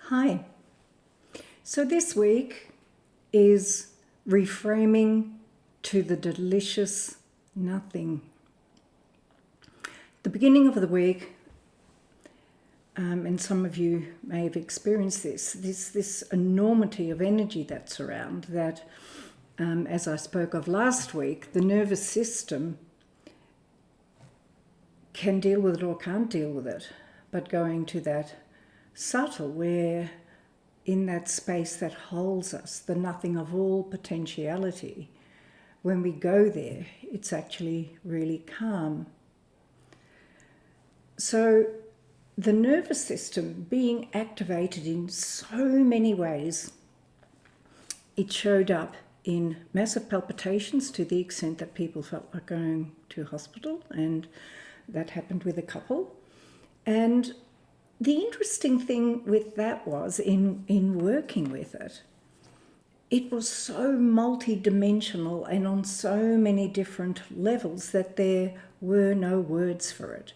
Hi. So this week is reframing to the delicious nothing. The beginning of the week, and some of you may have experienced this enormity of energy that's around that, as I spoke of last week, the nervous system can deal with it or can't deal with it, but going to that subtle where in that space that holds us, the nothing of all potentiality, when we go there, it's actually really calm. So the nervous system being activated in so many ways, it showed up in massive palpitations to the extent that people felt like going to hospital, and that happened with a couple. And the interesting thing with that was, in working with it, it was so multi-dimensional and on so many different levels that there were no words for it.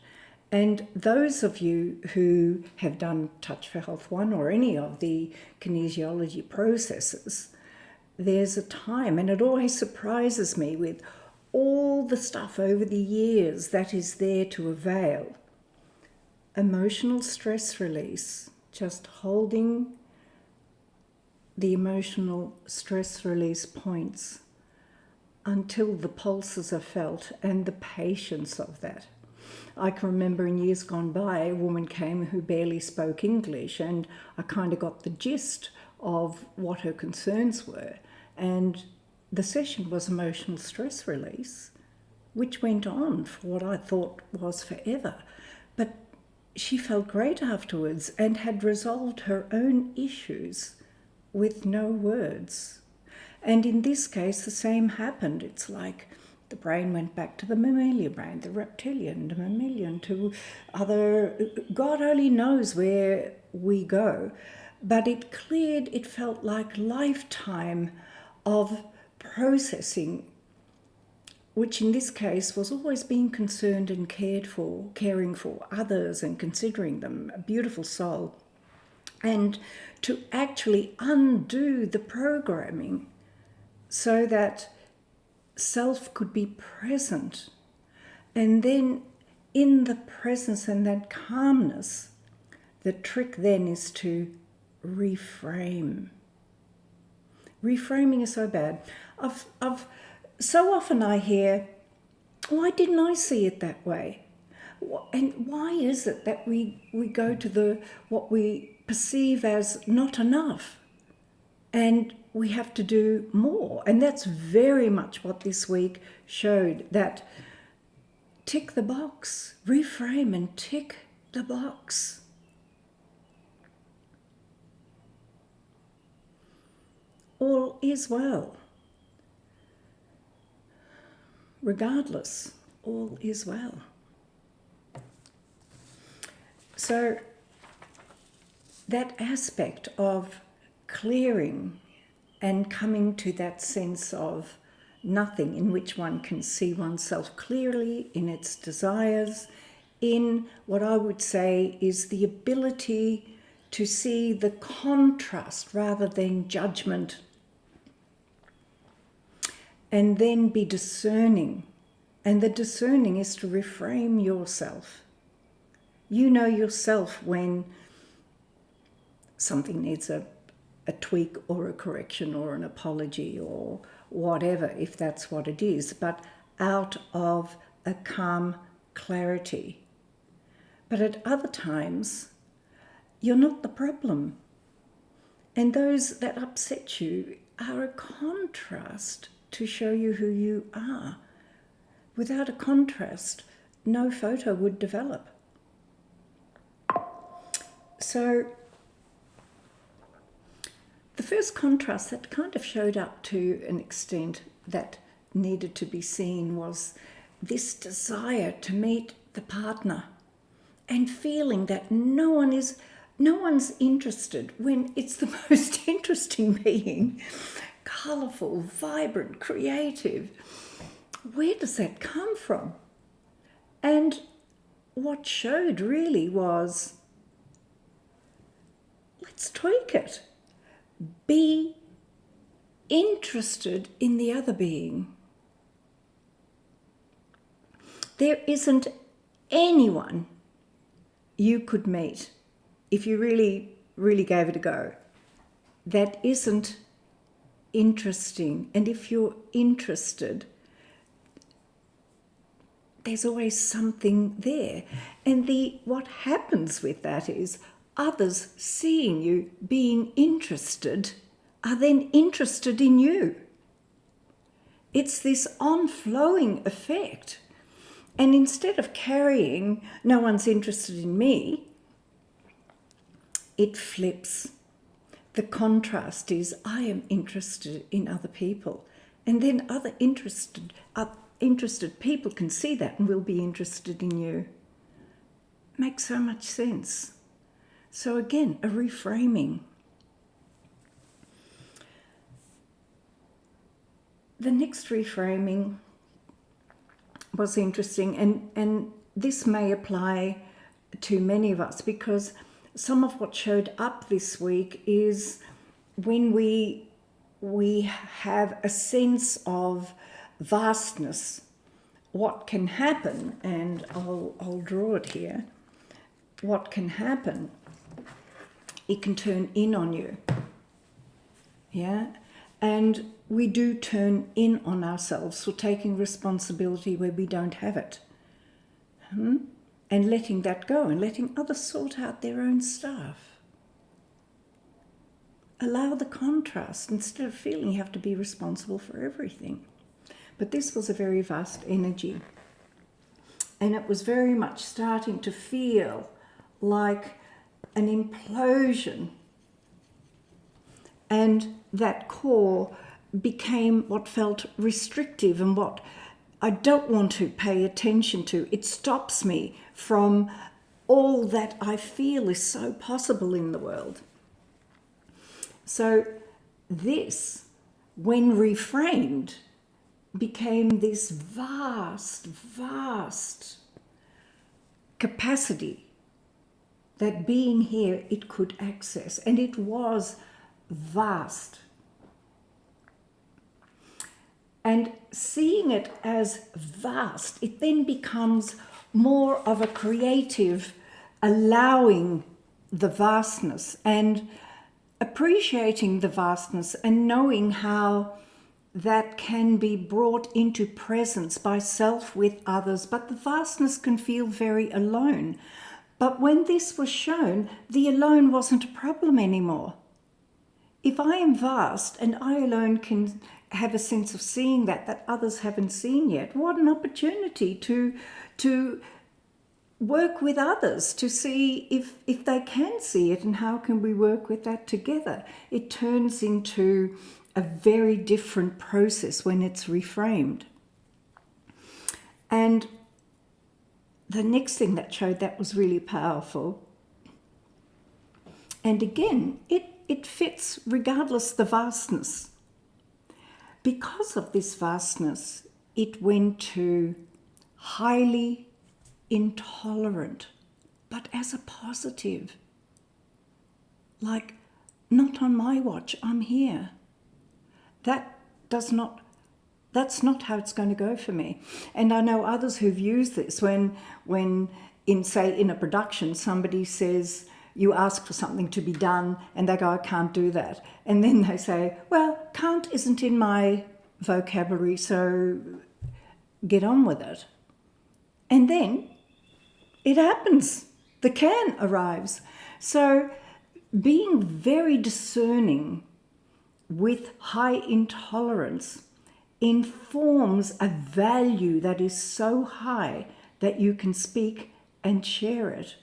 And those of you who have done Touch for Health 1 or any of the kinesiology processes, there's a time, and it always surprises me with all the stuff over the years that is there to avail. Emotional stress release, just holding the emotional stress release points until the pulses are felt, and the patience of that. I can remember in years gone by, a woman came who barely spoke English, and I kind of got the gist of what her concerns were. And the session was emotional stress release, which went on for what I thought was forever. But she felt great afterwards and had resolved her own issues with no words. And in this case, the same happened. It's like the brain went back to the mammalia brain, the reptilian, the mammalian, to other, God only knows where we go. But it cleared, it felt like lifetime of processing, which in this case was always being concerned and caring for others and considering them, a beautiful soul. And to actually undo the programming so that self could be present. And then in the presence and that calmness, the trick then is to reframe. Reframing is so bad. So often I hear, why didn't I see it that way? And why is it that we go to what we perceive as not enough? And we have to do more. And that's very much what this week showed, that tick the box, reframe and tick the box. All is well. Regardless, all is well. So that aspect of clearing and coming to that sense of nothing in which one can see oneself clearly in its desires, in what I would say is the ability to see the contrast rather than judgment, and then be discerning. And the discerning is to reframe yourself. You know yourself when something needs a tweak or a correction or an apology or whatever, if that's what it is, but out of a calm clarity. But at other times, you're not the problem. And those that upset you are a contrast to show you who you are. Without a contrast, no photo would develop. So the first contrast that kind of showed up to an extent that needed to be seen was this desire to meet the partner and feeling that no one's interested when it's the most interesting being, colourful, vibrant, creative. Where does that come from? And what showed really was let's tweak it. Be interested in the other being. There isn't anyone you could meet, if you really, really gave it a go, that isn't interesting. And if you're interested, there's always something there. And what happens with that is others seeing you being interested are then interested in you. It's this on-flowing effect. And instead of carrying, no one's interested in me, it flips. The contrast is, I am interested in other people. And then other interested people can see that and will be interested in you. Makes so much sense. So again, a reframing. The next reframing was interesting, and this may apply to many of us, because some of what showed up this week is when we have a sense of vastness, what can happen, and I'll draw it here, what can happen, it can turn in on you. Yeah? And we do turn in on ourselves for taking responsibility where we don't have it. And letting that go and letting others sort out their own stuff. Allow the contrast instead of feeling you have to be responsible for everything. But this was a very vast energy. And it was very much starting to feel like an implosion. And that core became what felt restrictive and what I don't want to pay attention to. It stops me from all that I feel is so possible in the world. So this, when reframed, became this vast, vast capacity that being here, it could access. And it was vast. And seeing it as vast, it then becomes more of a creative allowing the vastness and appreciating the vastness and knowing how that can be brought into presence by self with others. But the vastness can feel very alone. But when this was shown, the alone wasn't a problem anymore. If I am vast and I alone can have a sense of seeing that others haven't seen yet, what an opportunity to work with others to see if they can see it, and how can we work with that together. It turns into a very different process when it's reframed. And the next thing that showed that was really powerful, and again, it fits regardless the vastness. Because of this vastness, it went to highly intolerant, but as a positive. Like, not on my watch, I'm here. That's not how it's going to go for me. And I know others who've used this when in a production, somebody says, you ask for something to be done, and they go, I can't do that. And then they say, well, can't isn't in my vocabulary, so get on with it. And then it happens. The can arrives. So being very discerning with high intolerance informs a value that is so high that you can speak and share it,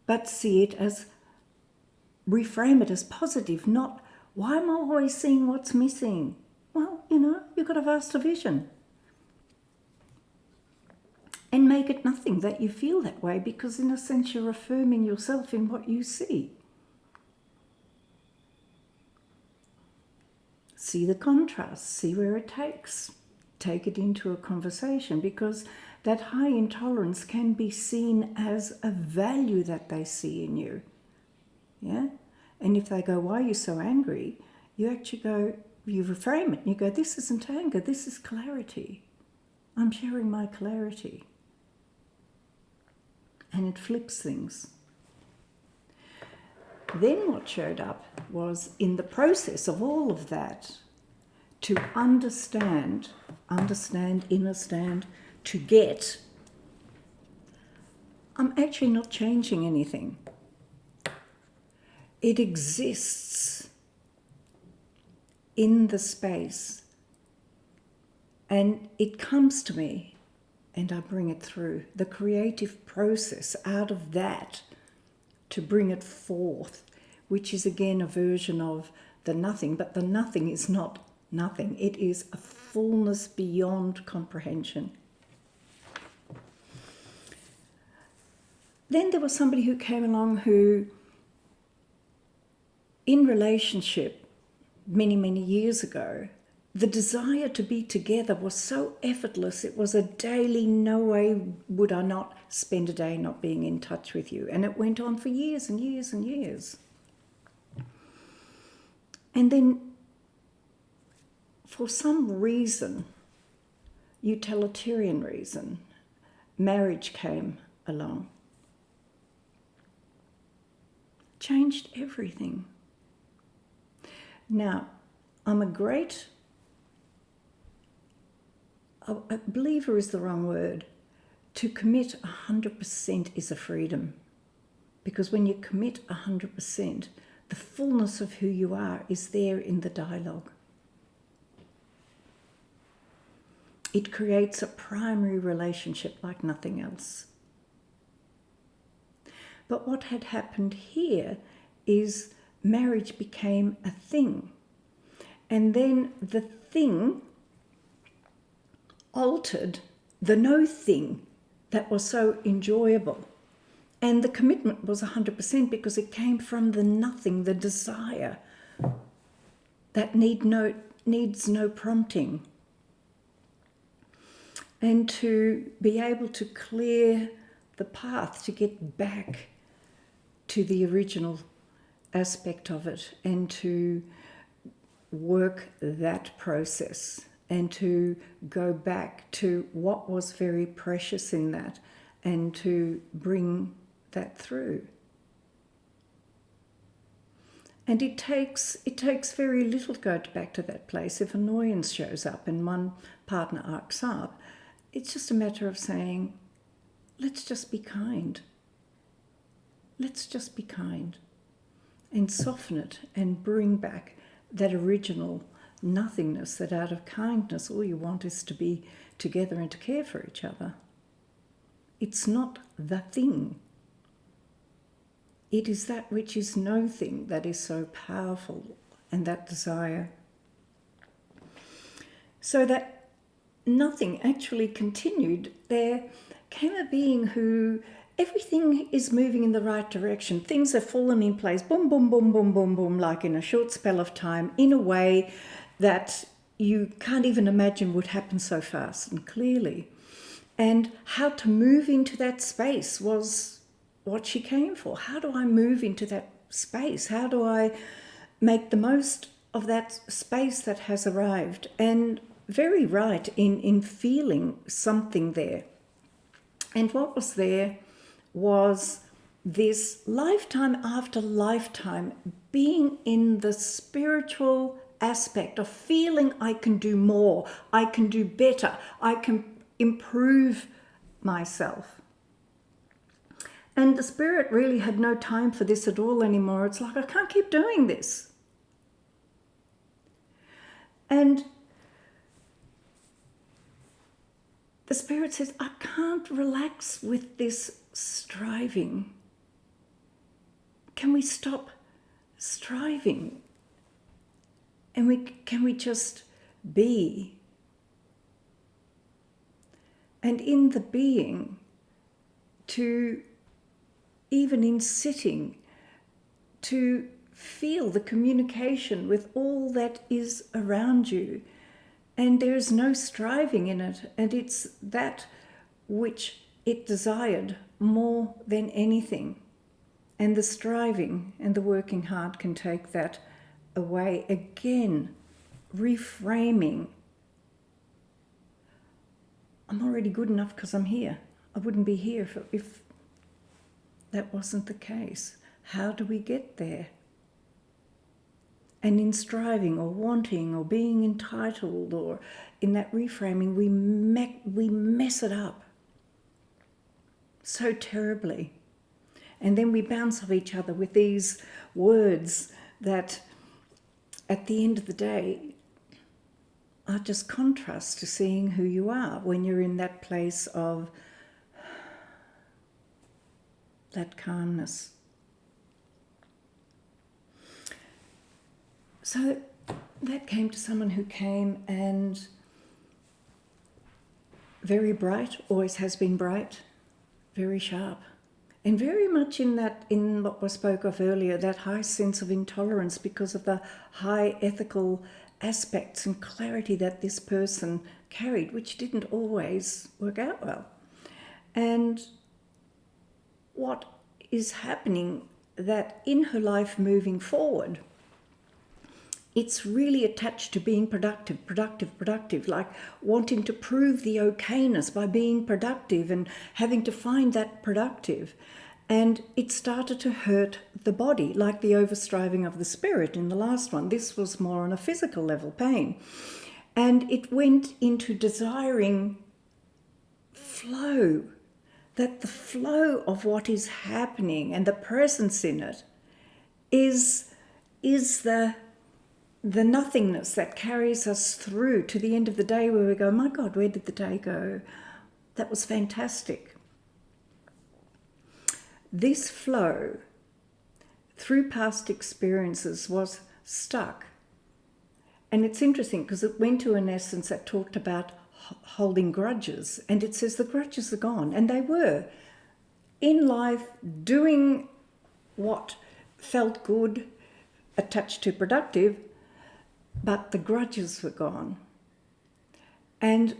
but see it as, reframe it as positive, not, why am I always seeing what's missing? Well, you've got a vaster vision. And make it nothing that you feel that way, because in a sense you're affirming yourself in what you see. See the contrast, see where it takes. Take it into a conversation, because that high intolerance can be seen as a value that they see in you. Yeah? And if they go, why are you so angry? You actually go, you reframe it. And you go, this isn't anger, this is clarity. I'm sharing my clarity. And it flips things. Then what showed up was, in the process of all of that, to understand, to get, I'm actually not changing anything. It exists in the space, and it comes to me, and I bring it through. The creative process out of that to bring it forth, which is again a version of the nothing, but the nothing is not nothing. It is a fullness beyond comprehension. Then there was somebody who came along who, in relationship many, many years ago, the desire to be together was so effortless. It was a daily, no way would I not spend a day not being in touch with you. And it went on for years and years and years. And then, for some reason, utilitarian reason, marriage came along. Changed everything. Now, I'm a believer is the wrong word. To commit 100% is a freedom. Because when you commit 100%, the fullness of who you are is there in the dialogue. It creates a primary relationship like nothing else. But what had happened here is marriage became a thing. And then the thing altered the no thing that was so enjoyable. And the commitment was 100% because it came from the nothing, the desire that needs no prompting. And to be able to clear the path to get back to the original aspect of it, and to work that process, and to go back to what was very precious in that, and to bring that through. And it takes very little to go back to that place. If annoyance shows up and one partner arcs up, it's just a matter of saying, let's just be kind. Let's just be kind. And soften it and bring back that original nothingness, that out of kindness all you want is to be together and to care for each other. It's not the thing. It is that which is no thing that is so powerful, and that desire. So that nothing actually continued. There came a being who, everything is moving in the right direction. Things have fallen in place, boom, boom, boom, boom, boom, boom, like in a short spell of time, in a way that you can't even imagine would happen so fast and clearly. And how to move into that space was what she came for. How do I move into that space? How do I make the most of that space that has arrived? And very right in feeling something there. And what was there was this lifetime after lifetime being in the spiritual aspect of feeling I can do more, I can do better, I can improve myself. And the spirit really had no time for this at all anymore. It's like, I can't keep doing this. And the spirit says, I can't relax with this striving. Can we stop striving? And can we just be? And in the being, to even in sitting, to feel the communication with all that is around you. And there is no striving in it. And it's that which it desired more than anything. And the striving and the working hard can take that away. Again, reframing. I'm already good enough because I'm here. I wouldn't be here if that wasn't the case. How do we get there? And in striving or wanting or being entitled or in that reframing, we mess it up so terribly. And then we bounce off each other with these words that at the end of the day are just contrast to seeing who you are when you're in that place of that calmness. So that came to someone who came and very bright, always has been bright, very sharp, and very much in what was spoke of earlier, that high sense of intolerance because of the high ethical aspects and clarity that this person carried, which didn't always work out well. And what is happening that in her life moving forward, it's really attached to being productive, like wanting to prove the okayness by being productive and having to find that productive. And it started to hurt the body, like the overstriving of the spirit in the last one. This was more on a physical level, pain. And it went into desiring flow, that the flow of what is happening and the presence in it is the nothingness that carries us through to the end of the day where we go, my God, where did the day go? That was fantastic. This flow through past experiences was stuck. And it's interesting because it went to an essence that talked about holding grudges. And it says the grudges are gone. And they were in life doing what felt good, attached to productive, but the grudges were gone. And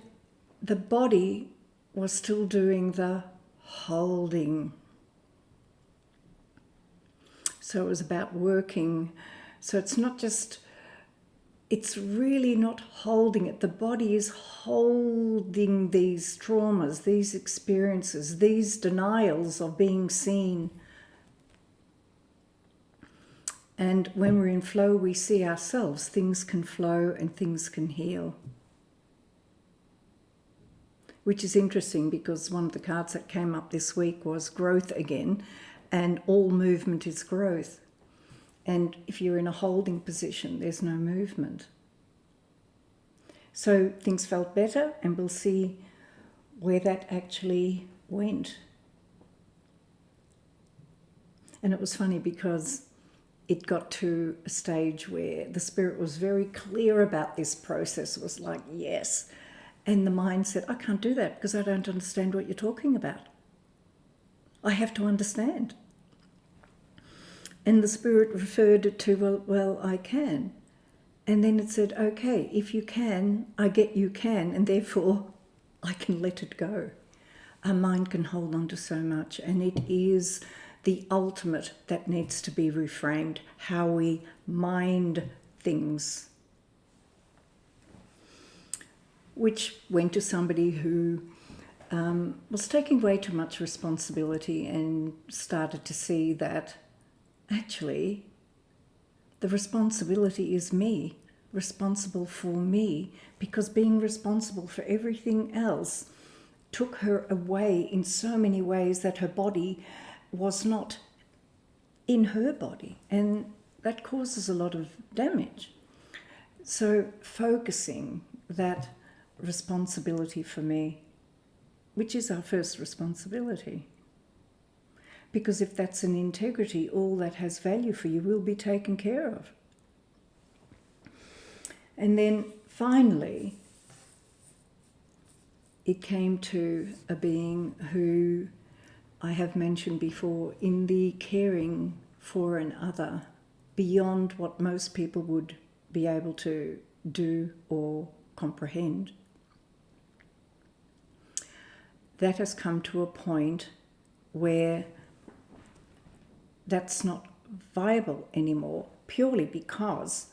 the body was still doing the holding. So it was about working. So it's really not holding it. The body is holding these traumas, these experiences, these denials of being seen. And when we're in flow, we see ourselves. Things can flow and things can heal. Which is interesting because one of the cards that came up this week was growth again, and all movement is growth. And if you're in a holding position, there's no movement. So things felt better, and we'll see where that actually went. And it was funny because it got to a stage where the spirit was very clear about this process. It was like, yes. And the mind said, I can't do that because I don't understand what you're talking about. I have to understand. And the spirit referred it to, well, I can. And then it said, okay, if you can, I get you can, and therefore I can let it go. Our mind can hold on to so much, and it is the ultimate that needs to be reframed, how we mind things. Which went to somebody who was taking way too much responsibility and started to see that actually the responsibility is me, responsible for me, because being responsible for everything else took her away in so many ways that her body was not in her body, and that causes a lot of damage. So focusing that responsibility for me, which is our first responsibility. Because if that's an integrity, all that has value for you will be taken care of. And then finally, it came to a being who I have mentioned before in the caring for an other beyond what most people would be able to do or comprehend. That has come to a point where that's not viable anymore, purely because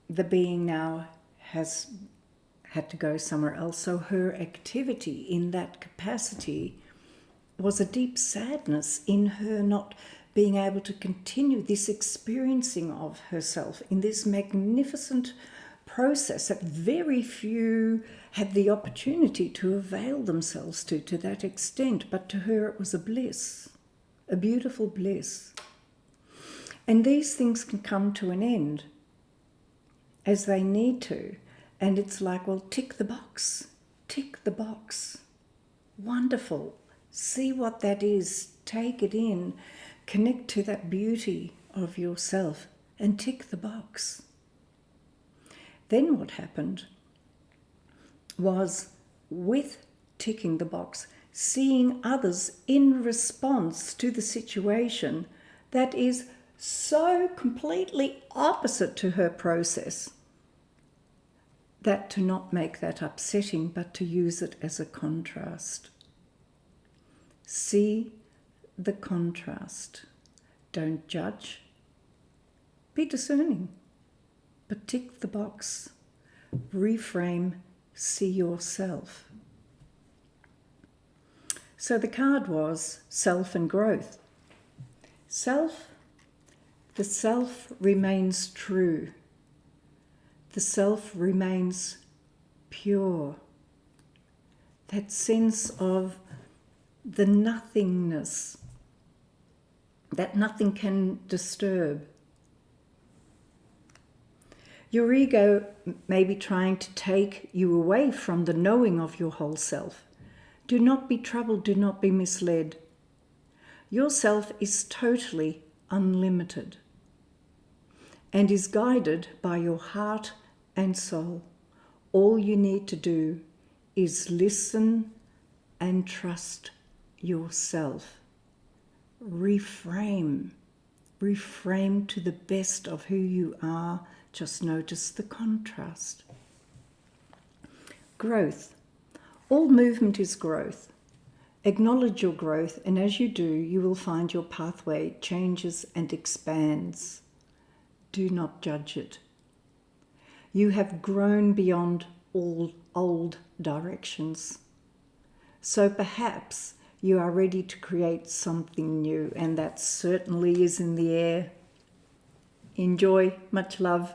the being now has had to go somewhere else. So her activity in that capacity was a deep sadness in her not being able to continue this experiencing of herself in this magnificent process that very few had the opportunity to avail themselves to that extent. But to her it was a bliss, a beautiful bliss. And these things can come to an end as they need to. And it's like, well, tick the box, tick the box. Wonderful. See what that is, take it in, connect to that beauty of yourself and tick the box. Then what happened was, with ticking the box, seeing others in response to the situation that is so completely opposite to her process, that to not make that upsetting, but to use it as a contrast. See the contrast. Don't judge. Be discerning, but tick the box. Reframe, see yourself. So the card was self and growth. Self, the self remains true. The self remains pure. That sense of the nothingness, that nothing can disturb. Your ego may be trying to take you away from the knowing of your whole self. Do not be troubled, do not be misled. Your self is totally unlimited and is guided by your heart and soul. All you need to do is listen and trust yourself. Reframe to the best of who you are. Just notice the contrast. Growth. All movement is growth. Acknowledge your growth, and as you do, you will find your pathway changes and expands. Do not judge it. You have grown beyond all old directions. So perhaps you are ready to create something new, and that certainly is in the air. Enjoy. Much love.